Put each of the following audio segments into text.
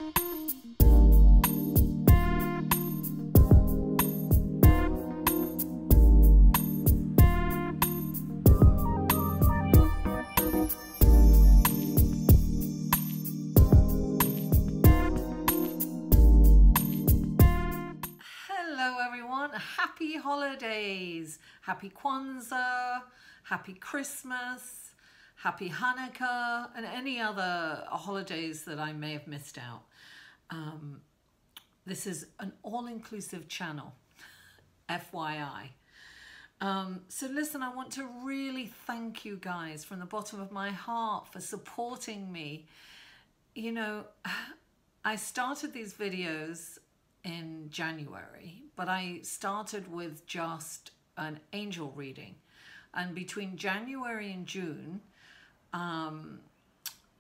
Hello everyone, happy holidays, happy Kwanzaa, happy Christmas, happy Hanukkah, and any other holidays that I may have missed out. This is an all-inclusive channel, FYI. So listen, I want to really thank you guys from the bottom of my heart for supporting me. You know, I started these videos in January, but I started with just an angel reading, and between January and June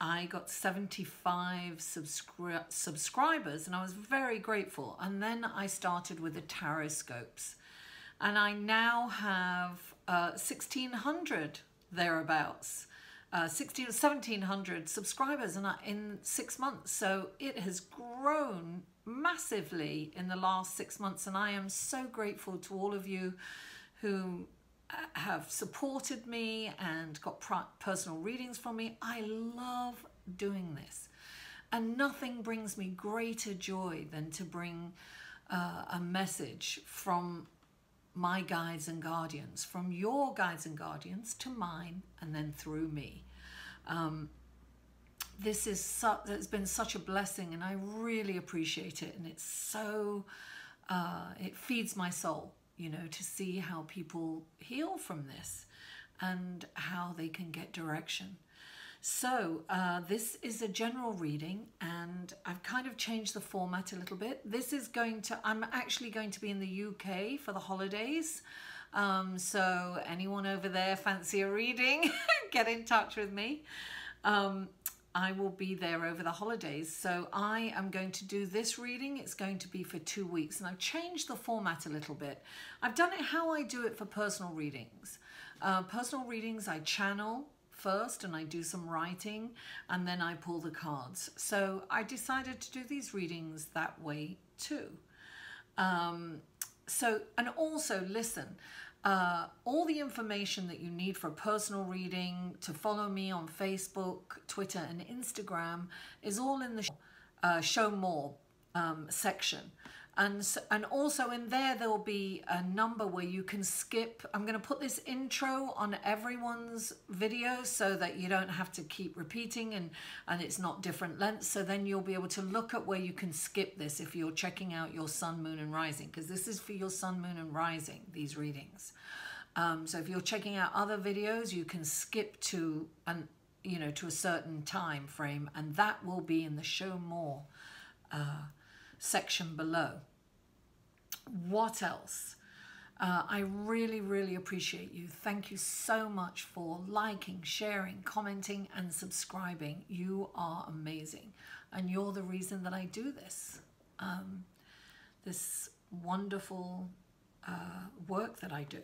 I got 75 subscribers, and I was very grateful. And then I started with the tarot scopes, and I now have 1,600 thereabouts, 1,700 subscribers in 6 months. So it has grown massively in the last 6 months, and I am so grateful to all of you who have supported me and got personal readings from me. I love doing this, and nothing brings me greater joy than to bring a message from my guides and guardians, from your guides and guardians to mine, and then through me. This is it's been such a blessing, and I really appreciate it. And it's so, it feeds my soul, you know, to see how people heal from this and how they can get direction. So this is a general reading, and I've kind of changed the format a little bit. This is I'm actually going to be in the UK for the holidays. So anyone over there fancy a reading, get in touch with me. I will be there over the holidays. So I am going to do this reading. It's going to be for 2 weeks, and I've changed the format a little bit. I've done it how I do it for personal readings. Personal readings, I channel first and I do some writing, and then I pull the cards. So I decided to do these readings that way too. And also listen, all the information that you need for a personal reading, to follow me on Facebook, Twitter and Instagram, is all in the show more section. And also in there will be a number where you can skip. I'm going to put this intro on everyone's video so that you don't have to keep repeating, and it's not different lengths. So then you'll be able to look at where you can skip this if you're checking out your sun, moon and rising, because this is for your sun, moon and rising, these readings. So if you're checking out other videos, you can skip to to a certain time frame, and that will be in the show more section below. What else? I really, really appreciate you. Thank you so much for liking, sharing, commenting and subscribing. You are amazing, and you're the reason that I do this, this wonderful work that I do.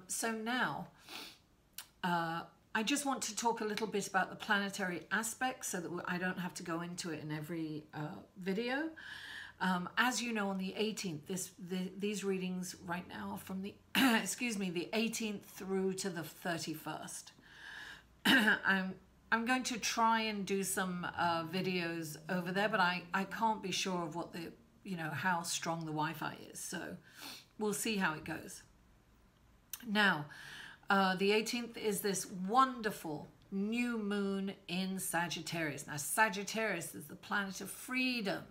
So now I just want to talk a little bit about the planetary aspects so that I don't have to go into it in every video. As you know, on the 18th, these readings right now are from the, excuse me, the 18th through to the 31st. I'm going to try and do some videos over there, but I can't be sure of what the, how strong the Wi-Fi is. So we'll see how it goes. Now, the 18th is this wonderful new moon in Sagittarius. Now, Sagittarius is the planet of freedom,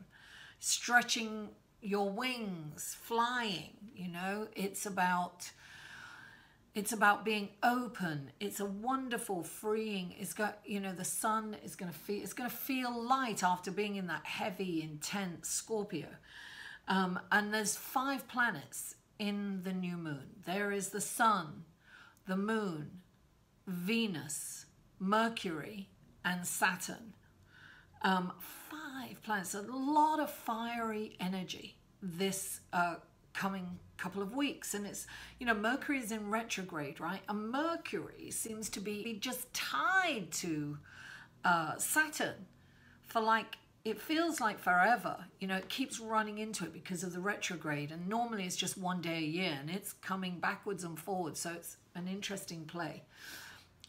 stretching your wings, flying, it's about being open. It's a wonderful freeing. It's got, the sun is going to feel light after being in that heavy, intense Scorpio. And there's 5 planets in the new moon. There is the sun, the moon, Venus, Mercury, and Saturn. 5 planets, a lot of fiery energy this coming couple of weeks. And it's, Mercury is in retrograde, right? And Mercury seems to be just tied to Saturn for like it feels like forever. You know, it keeps running into it because of the retrograde, and normally it's just one day a year, and it's coming backwards and forwards, so it's an interesting play.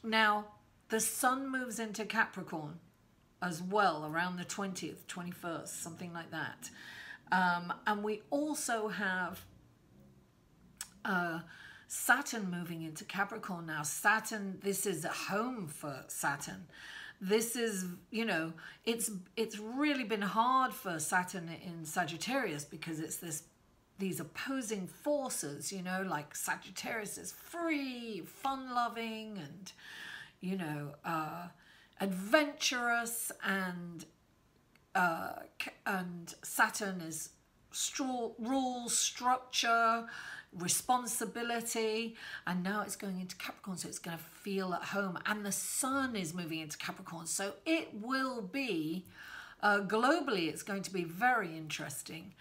Now, the sun moves into Capricorn as well around the 20th, 21st, something like that. And we also have Saturn moving into Capricorn now. Saturn, this is a home for Saturn. This is, you know, it's really been hard for Saturn in Sagittarius because it's these opposing forces, you know, like Sagittarius is free, fun-loving, and, you know, adventurous, and Saturn is rules, structure, responsibility, and now it's going into Capricorn, so it's going to feel at home. And the sun is moving into Capricorn, so it will be globally, it's going to be very interesting.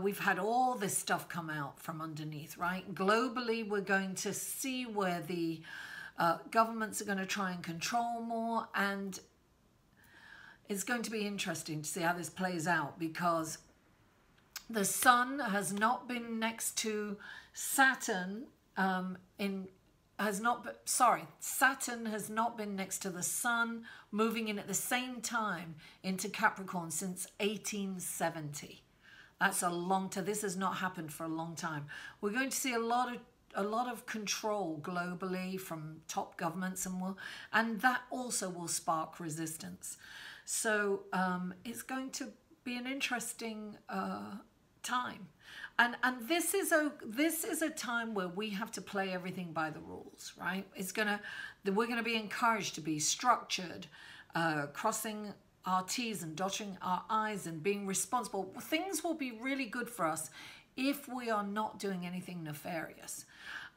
We've had all this stuff come out from underneath, right? Globally, we're going to see where the governments are going to try and control more, and it's going to be interesting to see how this plays out, because the sun has not been next to Saturn Saturn has not been next to the sun, moving in at the same time into Capricorn since 1870. That's a long time. This has not happened for a long time. We're going to see a lot of control globally from top governments, and that also will spark resistance. So it's going to be an interesting time, and this is a time where we have to play everything by the rules, right? We're gonna be encouraged to be structured, crossing our T's and dotting our I's and being responsible. Things will be really good for us if we are not doing anything nefarious,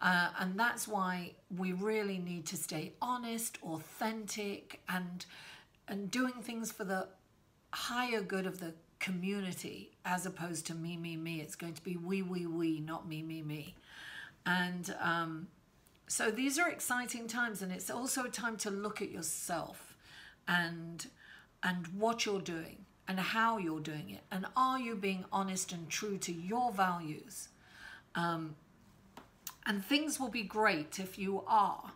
and that's why we really need to stay honest, authentic, and doing things for the higher good of the community, as opposed to me, me, me. It's going to be we, not me, me, me. And so these are exciting times, and it's also a time to look at yourself and what you're doing and how you're doing it, and are you being honest and true to your values? And things will be great if you are.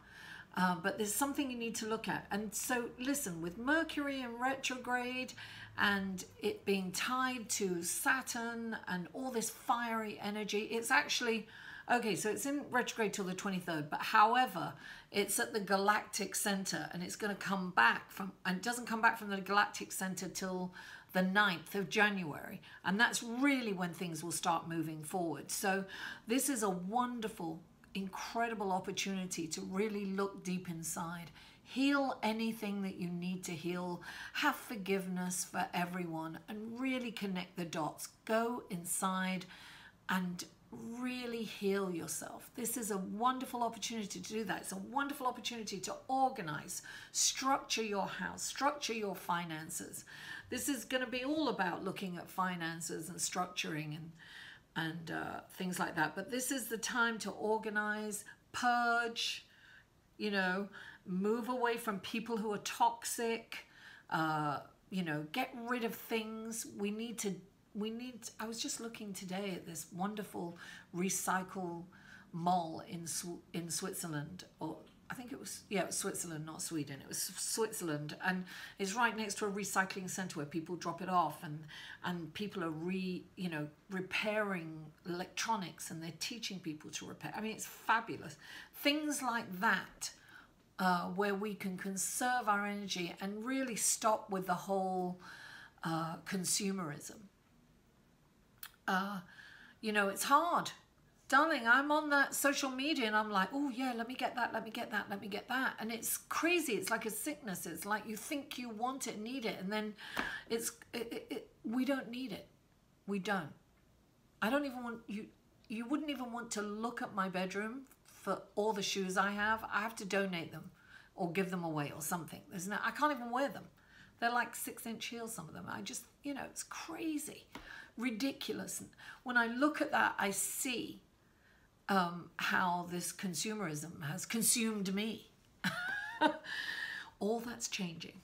But there's something you need to look at. And so listen, with Mercury in retrograde and it being tied to Saturn and all this fiery energy, it's actually, okay, so it's in retrograde till the 23rd, but however, it's at the galactic center, and it's going to come back and it doesn't come back from the galactic center till the 9th of January. And that's really when things will start moving forward. So this is a wonderful, incredible opportunity to really look deep inside, heal anything that you need to heal, have forgiveness for everyone, and really connect the dots. Go inside and really heal yourself. This is a wonderful opportunity to do that. It's a wonderful opportunity to organize, structure your house, structure your finances. This is going to be all about looking at finances and structuring and things like that. But this is the time to organize, purge, you know, move away from people who are toxic, you know, get rid of things. I was just looking today at this wonderful recycle mall in Switzerland, or I think it was Switzerland, not Sweden. It was Switzerland, and it's right next to a recycling center where people drop it off, and people are repairing electronics, and they're teaching people to repair. I mean, it's fabulous. Things like that, where we can conserve our energy and really stop with the whole consumerism. You know, it's hard. Darling, I'm on that social media and I'm like, oh yeah, let me get that, let me get that, let me get that. And it's crazy. It's like a sickness. It's like you think you want it, need it, and then we don't need it. We don't. I don't even want you wouldn't even want to look at my bedroom for all the shoes I have. I have to donate them or give them away or something. I can't even wear them. They're like 6-inch heels, some of them. I just, you know, it's crazy, ridiculous. When I look at that, I see how this consumerism has consumed me. All that's changing.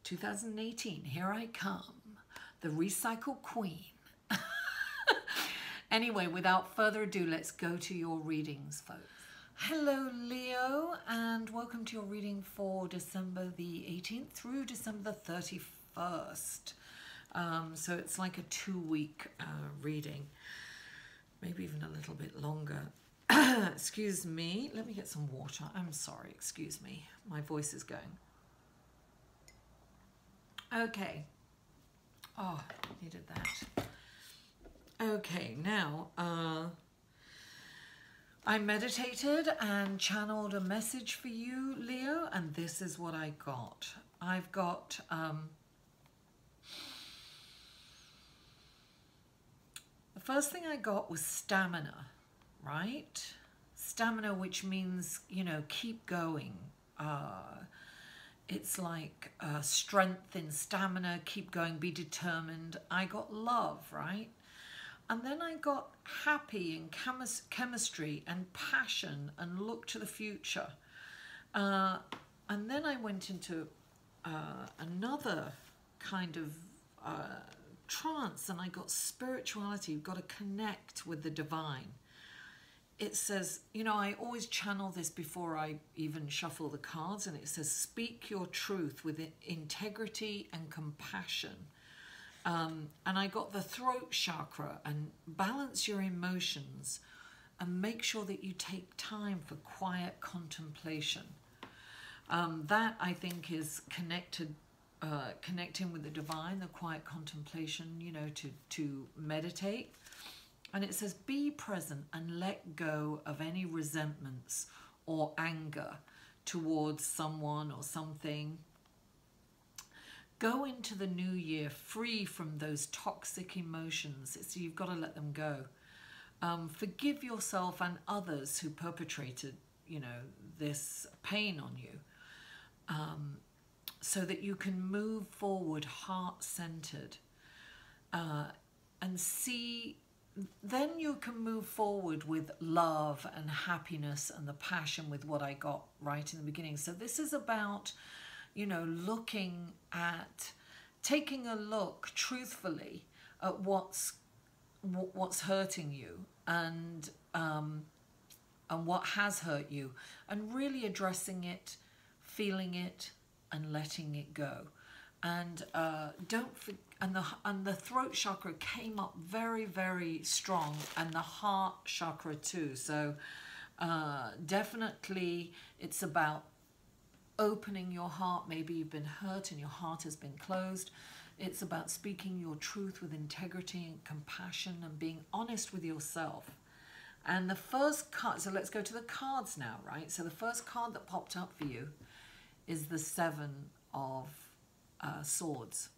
2018, here I come. the recycle queen. Anyway, without further ado, let's go to your readings, folks. Hello, Leo, and welcome to your reading for December the 18th through December the 31st. So it's like a 2-week reading, maybe even a little bit longer. Excuse me, let me get some water. I'm sorry, excuse me. My voice is going. Okay. Oh, needed that. Okay, now, I meditated and channeled a message for you, Leo, and this is what I got. I've got the first thing I got was stamina, right? Stamina, which means, you know, keep going. It's like strength in stamina, keep going, be determined. I got love, right? And then I got happy and chemistry and passion and look to the future. And then I went into another kind of trance, and I got spirituality. You've got to connect with the divine. It says, you know, I always channel this before I even shuffle the cards, and it says, speak your truth with integrity and compassion. And I got the throat chakra, and balance your emotions and make sure that you take time for quiet contemplation. That, I think, is connecting with the divine, the quiet contemplation, you know, to meditate. And it says, be present and let go of any resentments or anger towards someone or something. Go into the new year free from those toxic emotions. So you've got to let them go. Forgive yourself and others who perpetrated, you know, this pain on you, so that you can move forward heart-centered, and see. Then you can move forward with love and happiness and the passion with what I got right in the beginning. So this is about, you know, looking at, taking a look truthfully at what's hurting you, and what has hurt you, and really addressing it, feeling it, and letting it go. And and the throat chakra came up very, very strong, and the heart chakra too. So definitely it's about opening your heart. Maybe you've been hurt and your heart has been closed. It's about speaking your truth with integrity and compassion and being honest with yourself. And the first card, so let's go to the cards now, right? So the first card that popped up for you is the 7 of Swords.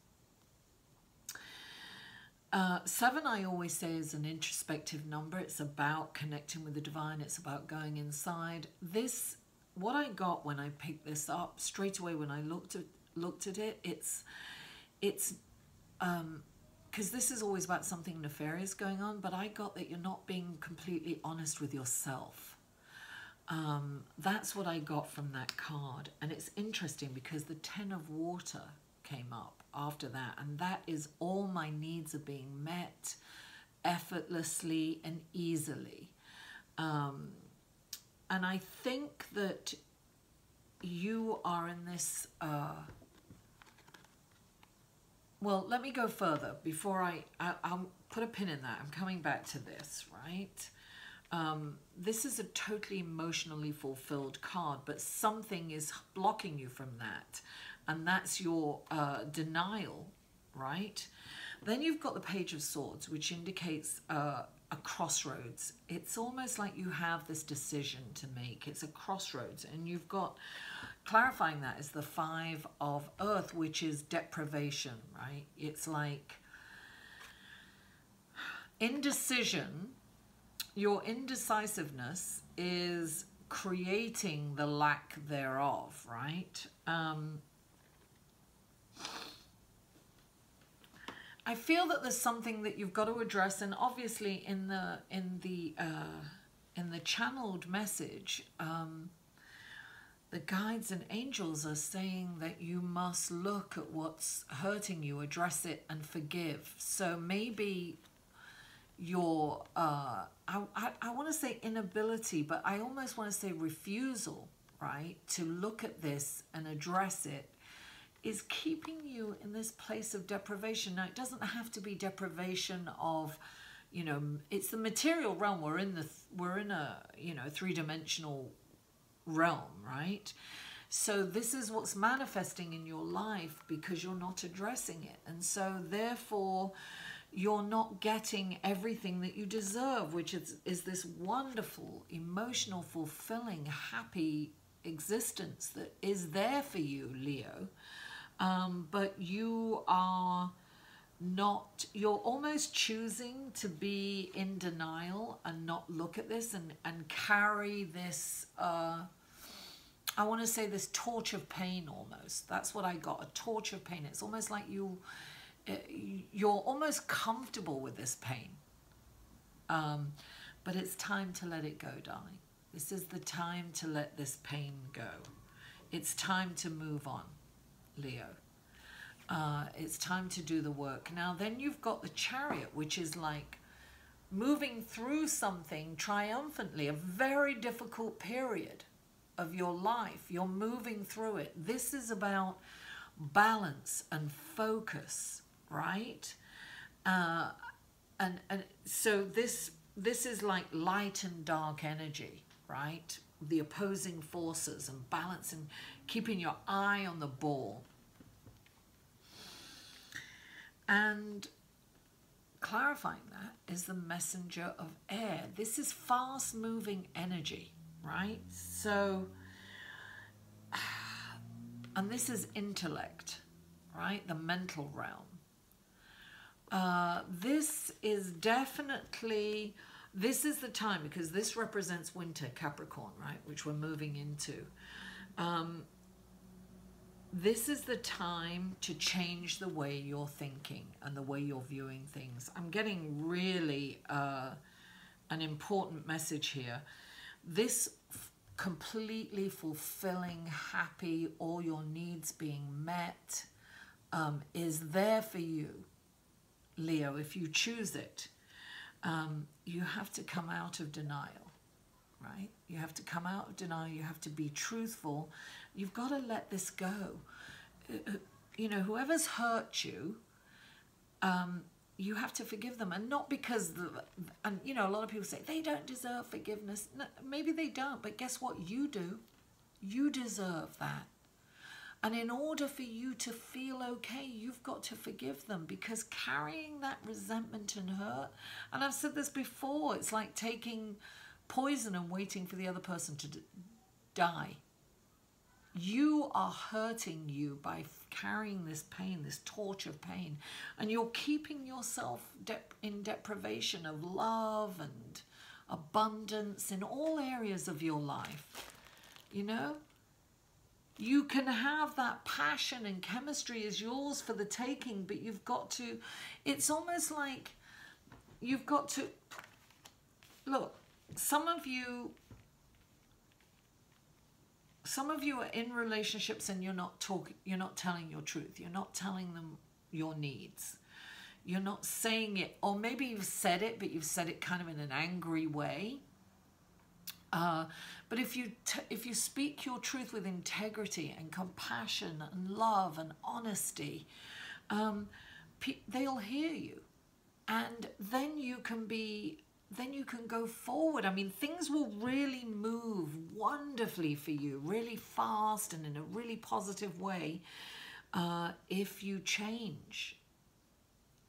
7, I always say, is an introspective number. It's about connecting with the divine. It's about going inside. This, what I got when I picked this up, straight away when I looked at it, it's because this is always about something nefarious going on, but I got that you're not being completely honest with yourself. That's what I got from that card. And it's interesting because the 10 of water came up after that, and that is all my needs are being met effortlessly and easily. And I think that you are in this well, let me go further before I'll put a pin in that. I'm coming back to this, right? This is a totally emotionally fulfilled card, but something is blocking you from that, and that's your denial, right? Then you've got the Page of Swords, which indicates a crossroads. It's almost like you have this decision to make. It's a crossroads, and you've got, clarifying that, is the 5 of Earth, which is deprivation, right? It's like indecision. Your indecisiveness is creating the lack thereof, right? I feel that there's something that you've got to address, and obviously in the channeled message, the guides and angels are saying that you must look at what's hurting you, address it, and forgive. So maybe your, I want to say inability, but I almost want to say refusal, right, to look at this and address it is keeping you in this place of deprivation. Now, it doesn't have to be deprivation of, you know, it's the material realm. We're in a, you know, three-dimensional realm, right? So this is what's manifesting in your life because you're not addressing it. And so therefore you're not getting everything that you deserve, which is this wonderful, emotional, fulfilling, happy existence that is there for you, Leo. But you are not, you're almost choosing to be in denial and not look at this and carry this, I want to say this torch of pain almost. That's what I got, a torch of pain. It's almost like you're almost comfortable with this pain. But it's time to let it go, darling. This is the time to let this pain go. It's time to move on, Leo. It's time to do the work. Now, then you've got the Chariot, which is like moving through something triumphantly, a very difficult period of your life. You're moving through it. This is about balance and focus, right? And so this is like light and dark energy, right? The opposing forces and balance and keeping your eye on the ball. And clarifying that is the messenger of air. This is fast-moving energy, right? So, and this is intellect, right? The mental realm. This is definitely, this is the time, because this represents winter, Capricorn, right? Which we're moving into. This is the time to change the way you're thinking and the way you're viewing things. I'm getting really an important message here. This completely fulfilling, happy, all your needs being met is there for you, Leo, if you choose it. You have to come out of denial, right? You have to come out of denial. You have to be truthful. You've got to let this go. You know, whoever's hurt you, you have to forgive them. And not because, and you know, a lot of people say, they don't deserve forgiveness. No, maybe they don't, but guess what? You do. You deserve that. And in order for you to feel okay, you've got to forgive them, because carrying that resentment and hurt, and I've said this before, it's like taking poison and waiting for the other person to die. You are hurting you by carrying this pain, this torch of pain, and you're keeping yourself in deprivation of love and abundance in all areas of your life, you know? You can have that passion and chemistry is yours for the taking, but you've got to, it's almost like you've got to, look, some of you are in relationships and you're not telling your truth. You're not telling them your needs. You're not saying it, or maybe you've said it, but you've said it kind of in an angry way. But if you speak your truth with integrity and compassion and love and honesty, they'll hear you, and then you can go forward. I mean, things will really move wonderfully for you, really fast and in a really positive way, if you change.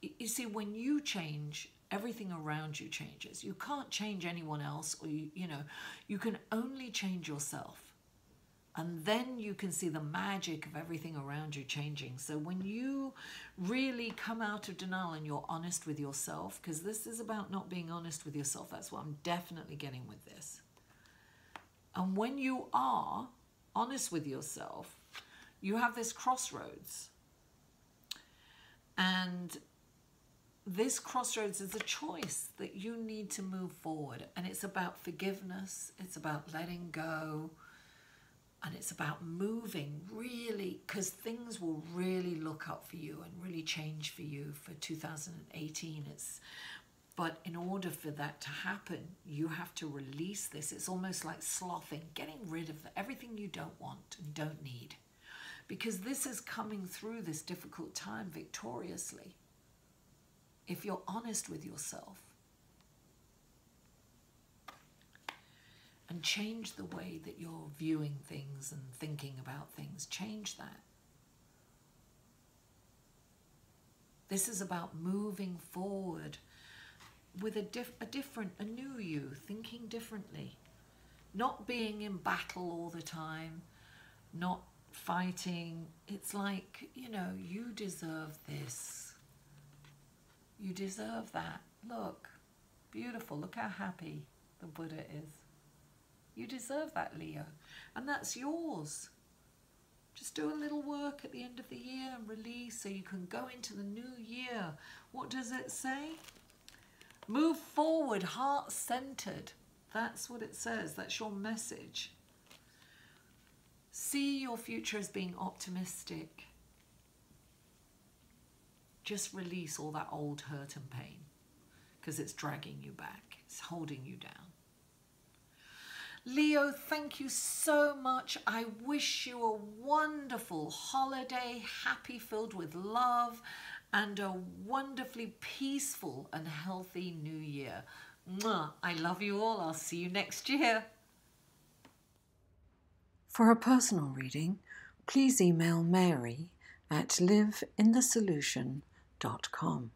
You see, when you change, everything around you changes. You can't change anyone else, or you know, you can only change yourself. And then you can see the magic of everything around you changing. So when you really come out of denial and you're honest with yourself, because this is about not being honest with yourself, that's what I'm definitely getting with this. And when you are honest with yourself, you have this crossroads. And this crossroads is a choice that you need to move forward. And it's about forgiveness. It's about letting go. And it's about moving really, because things will really look up for you and really change for you for 2018. But in order for that to happen, you have to release this. It's almost like slothing, getting rid of everything you don't want and don't need. Because this is coming through this difficult time victoriously. If you're honest with yourself and change the way that you're viewing things and thinking about things, change that. This is about moving forward with a new you, thinking differently, not being in battle all the time, not fighting. It's like, you deserve this. You deserve that. Look, beautiful. Look how happy the Buddha is. You deserve that, Leo. And that's yours. Just do a little work at the end of the year and release so you can go into the new year. What does it say? Move forward, heart-centered. That's what it says. That's your message. See your future as being optimistic. Just release all that old hurt and pain because it's dragging you back. It's holding you down. Leo, thank you so much. I wish you a wonderful holiday, happy, filled with love, and a wonderfully peaceful and healthy new year. Mwah. I love you all. I'll see you next year. For a personal reading, please email Mary at liveinthesolution.com.